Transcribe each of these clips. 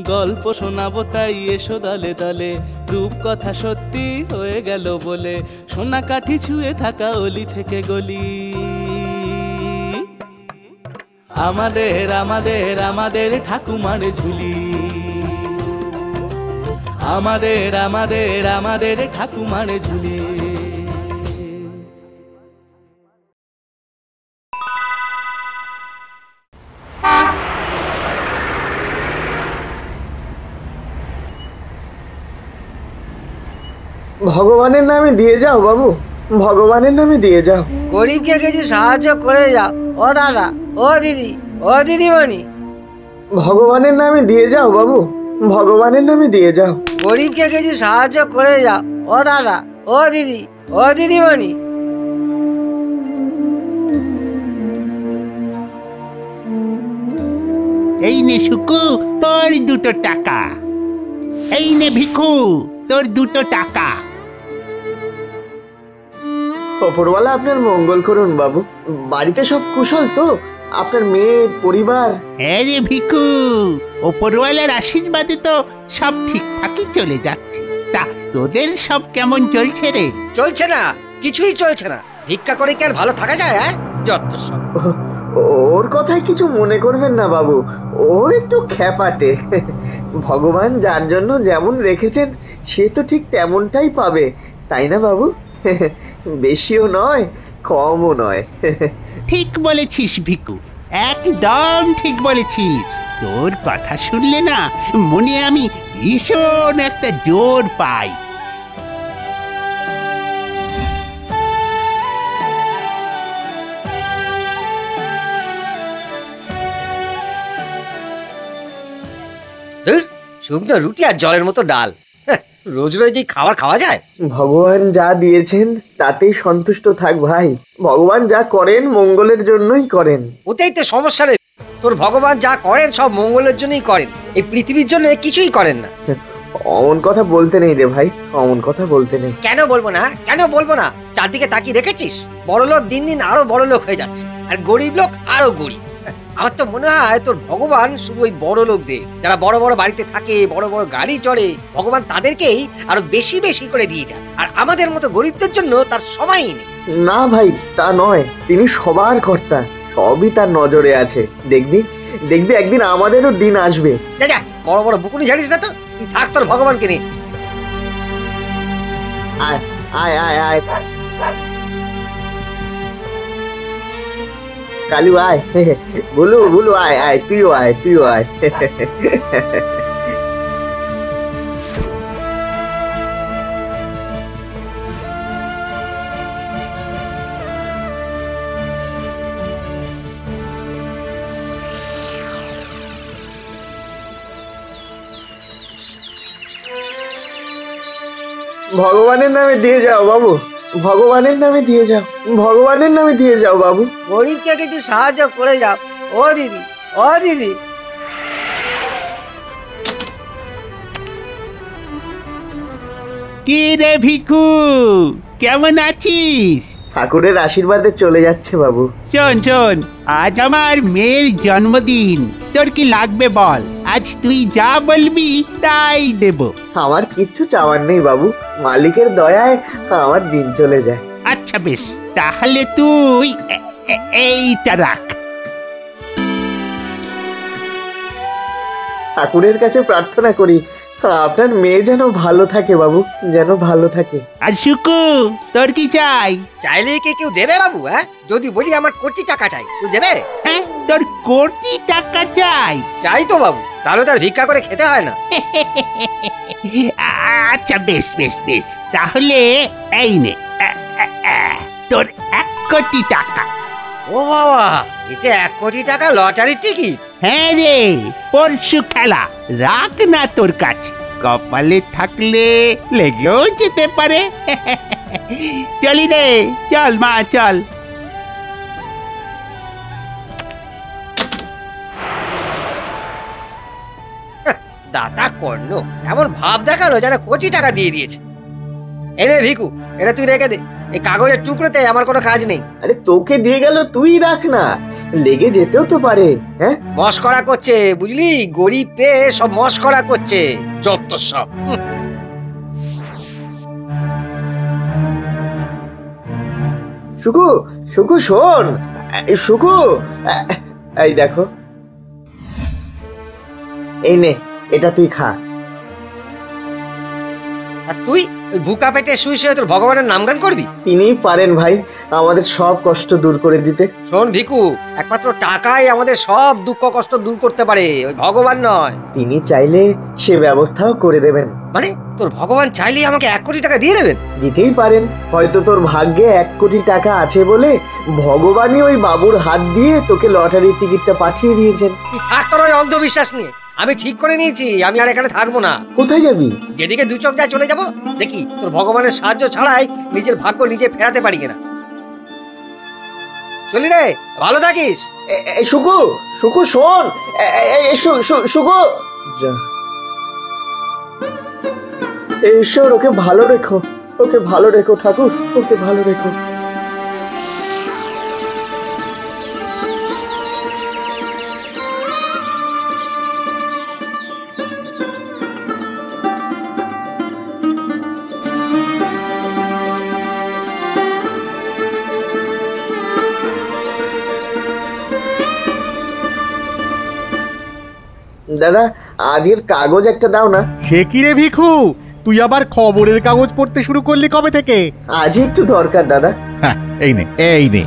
গল্প শোনাবো তাই এসো দলে দলে, রূপকথা সত্যি হয়ে গেল বলে, সোনা কাঠি ছুঁয়ে থাকা অলি থেকে গলি। আমাদের আমাদের আমাদের ঠাকুমার ঝুলি, আমাদের আমাদের আমাদের ঠাকুমার ঝুলি। ভগবানের নামে দিয়ে যাও বাবু, ভগবানের নামে দিয়ে যাও। গরিবকে কিছু সাহায্য করে যাও ও দাদা, ও দিদি, ও দিদিমণি। ভগবানের নামে দিয়ে যাও বাবু, ভগবানের নামে দিয়ে যাও। গরিবকে কিছু সাহায্য করে যাও ও দাদা, ও দিদি, ও দিদিমণি। এই নে শুকু তোর 2 টাকা, এই নে ভিখু তোর 2 টাকা। ওপরওয়ালা আপনার মঙ্গল করুন বাবু। বাড়িতে সব কুশল তো? আপনার মেয়ে, পরিবার? হ্যাঁ রে ভিখু, ওপরওয়ালার আশীর্বাদে তো সব ঠিকঠাকই চলে যাচ্ছে। তা তোদের সব কেমন চলছে রে? চলছে না, কিছুই চলছে না। ভিক্ষা করে কি আর ভালো থাকা যায়? যত সব। ওর কথায় কিছু মনে করবেন না বাবু, ও একটু খ্যাপাটে। ভগবান যার জন্য যেমন রেখেছেন সে তো ঠিক তেমনটাই পাবে, তাই না বাবু? বেশিও নয় কমও নয়। ঠিক বলেছিস ভিখু, একদম ঠিক বলেছিস। তোর কথা শুনলে না মনে আমি ভীষণ একটা জোর পাই। শুকনো রুটি আর জলের মতো ডাল, রোজ রোজ এই খাবার খাওয়া যায়? ভগবান যা দিয়েছেন তাতেই সন্তুষ্ট থাক ভাই। ভগবান যা করেন মঙ্গলের জন্যই করেন। ওতেই তো সমস্যা নেই। তোর ভগবান যা করেন সব মঙ্গলের জন্যই করেন, এই পৃথিবীর জন্য কিছুই করেন না। অমন কথা বলতে নেই রে ভাই, অমন কথা বলতে নেই। কেন বলবো না, কেন বলবো না? চারদিকে তাকিয়ে দেখেছিস, বড় লোক দিন দিন আরো বড় লোক হয়ে যাচ্ছে, আর গরিব লোক আরো গরিব। আমার তো মনে হয় তোর ভগবান শুধু ওই বড় লোকদের, যারা বড় বড় বাড়িতে থাকে, বড় বড় গাড়ি চড়ে, ভগবান তাদেরকেই আরো বেশি বেশি করে দিয়ে যায়, আর আমাদের মতো গরিবদের জন্য তার সময়ই নেই। না ভাই, তা নয়। তিনি সবার কর্তা, সবই তার নজরে আছে। দেখবি দেখবি একদিন আমাদেরও দিন আসবে। যা যা, বড় বড় বুকুনি ঝাড়িস না তো, তুই থাক তোর ভগবানকে নিয়ে। আয় আয় আয় আয় কালু আয়, বলু বলু আয় আয়, তুইও আয়, তুইও আয়। ভগবানের নামে দিয়ে যাও বাবু, ভগবানের নামে দিয়ে যাও, ভগবানের নামে দিয়ে যাও বাবু। গরিবকে কিছু সাহায্য করে যাও ও দিদি, ও দিদি। কি রে ভিখু, কেমন আছিস? ঠাকুরের আশীর্বাদে চলে যাচ্ছে বাবু। শোন শোন, আজ আমার মেয়ের জন্মদিন, তোর কি লাগবে বল? আজ তুই যা বলবি তাই দেব। আমার কিচ্ছু চাওয়ার নেই বাবু, মালিকের দয়ায় আমার দিন চলে যায়। আচ্ছা বেশ, তাহলে তুই এইটা রাখ। ঠাকুরের কাছে প্রার্থনা করি আপনার মেয়ে যেন ভালো থাকে বাবু, যেন ভালো থাকে। আর শুকু, তোর কি চাই? চাইলে কি কেউ দেবে বাবু? যদি বলি আমার কোটি টাকা চাই, তুই দেবে? হ্যাঁ, তোর কোটি টাকা চাই? চাই তো বাবু, তাহলে তার ভিক্ষা করে খেতে হয় না। আচ্ছা বেশ বেশ বেশ, তাহলে এই নে তোর 1 কোটি টাকা। ও বাবা, এতে 1 কোটি টাকা লটারির টিকিট? হ্যাঁ রে, পরশু খেলা, রাখ না তোর কাছে, কপালে থাকলে লেগেও যেতে পারে। চলি রে, চল মা চল। দাতা কর্ণ এমন ভাব দেখালো যেন কোটি টাকা দিয়ে দিয়েছে। এনে ভিকু, এটা তুই রেখে দে, এই কাগজের টুকরোতে আমার কোনো কাজ নেই। আরে তোকে দিয়ে গেল, তুই রাখ না, লেগে যেতেও তো পারে। হ্যাঁ, মস্করা করছে বুঝলি, গরিব পেয়ে সব মস্করা করছে, যত সব। সুকু, সুকু শোন, সুকু, এই দেখো, এই নে, এটা তুই খা। আর তুই ওই বুকা পেটে শুয়ে শুয়ে তোর ভগবানের নামগান করবি? তিনিই পারেন ভাই আমাদের সব কষ্ট দূর করে দিতে। শোন ভিকু, একমাত্র টাকাই আমাদের সব দুঃখ কষ্ট দূর করতে পারে, ওই ভগবান নয়। তিনি চাইলে সে ব্যবস্থাও করে দেবেন। মানে তোর ভগবান চাইলেই আমাকে 1 কোটি টাকা দিয়ে দেবেন? দিতেই পারেন, হয়তো তোর ভাগ্যে 1 কোটি টাকা আছে বলে ভগবানই ওই বাবুর হাত দিয়ে তোকে লটারির টিকিটটা পাঠিয়ে দিয়েছেন। তুই থাক তোর ওই অন্ধবিশ্বাস নিয়ে। আমি ঠিক করে নিয়েছি, আমি আর এখানে থাকবো না। কোথায় যাবি? যেদিকে দু চোখ যায় চলে যাব, দেখি তোর ভগবানের সাহায্য ছাড়াই নিজের ভাগ্য নিজে ফেরাতে পারি কিনা। চলি রে, ভালো থাকিস। সুকু, সুকু শোন, সুকু, ঈশ্বর ওকে ভালো রেখো, ওকে ভালো রেখো ঠাকুর, ওকে ভালো রেখো। দাদা, আজকের কাগজ একটা দাও না। সে কি রে ভিখু, তুই আবার খবরের কাগজ পড়তে শুরু করলি কবে থেকে? আজই একটু দরকার দাদা। হ্যাঁ, এই নে, এই নে।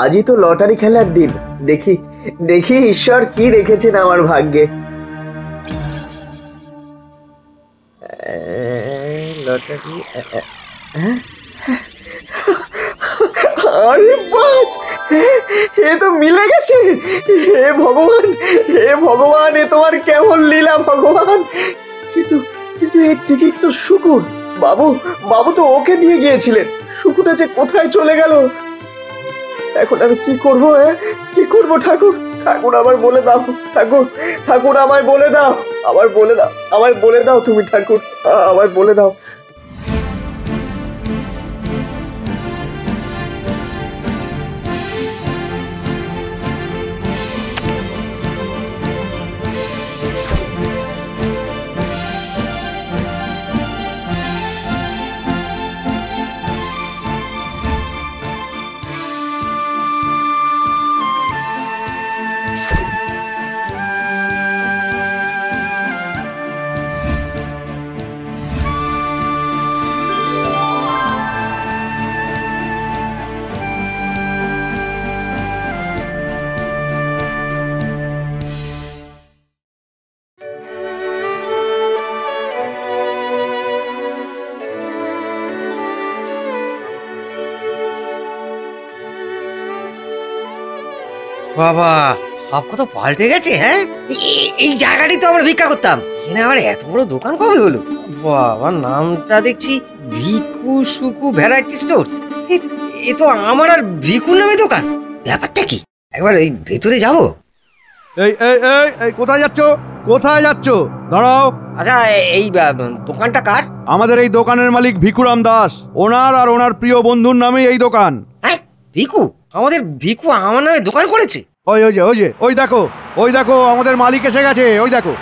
আজই তো লটারি খেলার দিন, দেখি দেখি ঈশ্বর কি রেখেছেন আমার ভাগ্যে। লটারি, আরে বাস, এ তো মিলে গেছে। হে ভগবান, হে ভগবান, এ তোমার কেমন লীলা ভগবান। কিন্তু কিন্তু এর টিকিট তো শুকুর, বাবু বাবু তো ওকে দিয়ে গিয়েছিলেন। শুকুরটা যে কোথায় চলে গেল, এখন আমি কি করবো? কি করবো ঠাকুর? ঠাকুর আমার বলে দাও, ঠাকুর, ঠাকুর আমায় বলে দাও, আমার বলে দাও, আমায় বলে দাও তুমি ঠাকুর, আমায় বলে দাও। বাবা, সব কত পাল্টে গেছে। হ্যাঁ, এই জায়গাটি তো আমরা ভিক্ষা করতাম, এখানে আবার এত বড় দোকান কবে হলো? বাবা, নামটা দেখছি ভিকু সুকু ভ্যারাইটি স্টোরস। এ তো আমার আর ভিকুর নামে দোকান। ব্যাপারটা কি, একবার এই ভেতরে যাবো? এই এই এই এই কোথায় যাচ্ছ? কোথায় যাচ্ছ? দাঁড়াও। আচ্ছা, এই দোকানটা কার? আমাদের এই দোকানের মালিক ভিকুরাম দাস, ওনার আর ওনার প্রিয় বন্ধুর নামে এই দোকান। হ্যাঁ, ভিকু, আমাদের ভিকু আমার নামে দোকান করেছে? ওই ওই যে ওই যে ওই দেখো, ওই দেখো আমাদের মালিক এসে গেছে, ওই দেখো।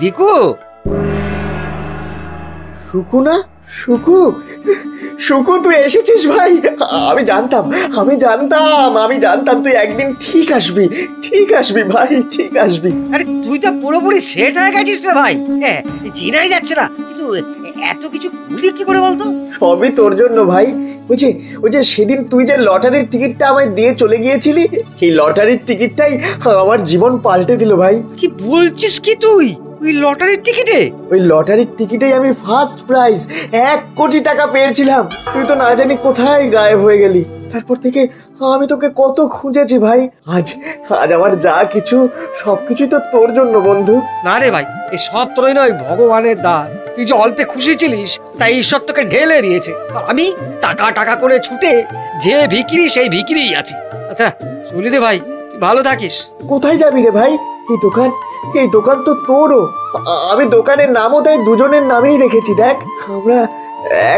ভিকু, সুকু না? সুকু, সুকু তুই এসেছিস ভাই। আমি জানতাম, আমি জানতাম, আমি জানতাম তুই একদিন ঠিক আসবি, ঠিক আসবি ভাই, ঠিক আসবি। আরে তুই তো পুরোপুরি সেট হয়ে গেছিস রে ভাই। হ্যাঁ, চিনাই যাচ্ছে না, কিন্তু এত কিছু ভুলি কি করে বলতো? সবই তোর জন্য ভাই। ওই যে সেদিন তুই যে লটারির টিকিটটা আমায় দিয়ে চলে গিয়েছিলি, এই লটারির টিকিটটাই আমার জীবন পাল্টে দিল ভাই। কি বলছিস কি তুই? ওই লটারির টিকিটে? ওই লটারির টিকিটেই আমি ফার্স্ট প্রাইজ 1 কোটি টাকা পেয়েছিলাম। তুই তো না জানি কোথায় গায়েব হয়ে গেলি। তারপর থেকে আমি তোকে কত খুঁজেছি ভাই। আজ আজ আমার যা কিছু সবকিছুই তো তোর জন্য বন্ধু। না রে ভাই, এই সব তোরই নয় ভগবানের দান। তুই যে অল্পে খুশি ছিলিস তাই ঈশ্বর তোকে ঢেলে দিয়েছে। আর আমি টাকা টাকা করে ছুটে যে ভিকিরি সেই ভিকিরিই আছি। আচ্ছা চলি রে ভাই, তুই ভালো থাকিস। কোথায় যাবি রে ভাই? এই দোকান তো তোরও। আমি দোকানের নামও তাই দুজনের নামেই রেখেছি। দেখ, আমরা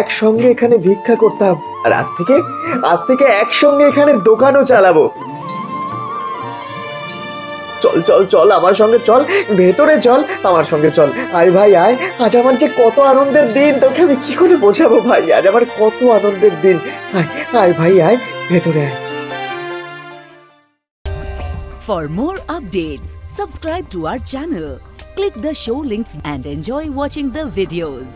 একসঙ্গে এখানে ভিক্ষা করতাম, আর আজ থেকে একসঙ্গে এখানে দোকানও চালাবো। চল চল চল আমার সঙ্গে চল, ভেতরে চল, আমার সঙ্গে চল। আয় ভাই আয়, আজ আমার যে কত আনন্দের দিন, তোকে আমি কি করে বোঝাবো ভাই, আজ আমার কত আনন্দের দিন। আয় আয় ভাই আয়, ভেতরে আয়। For more updates, subscribe to our channel, click the show links and enjoy watching the videos.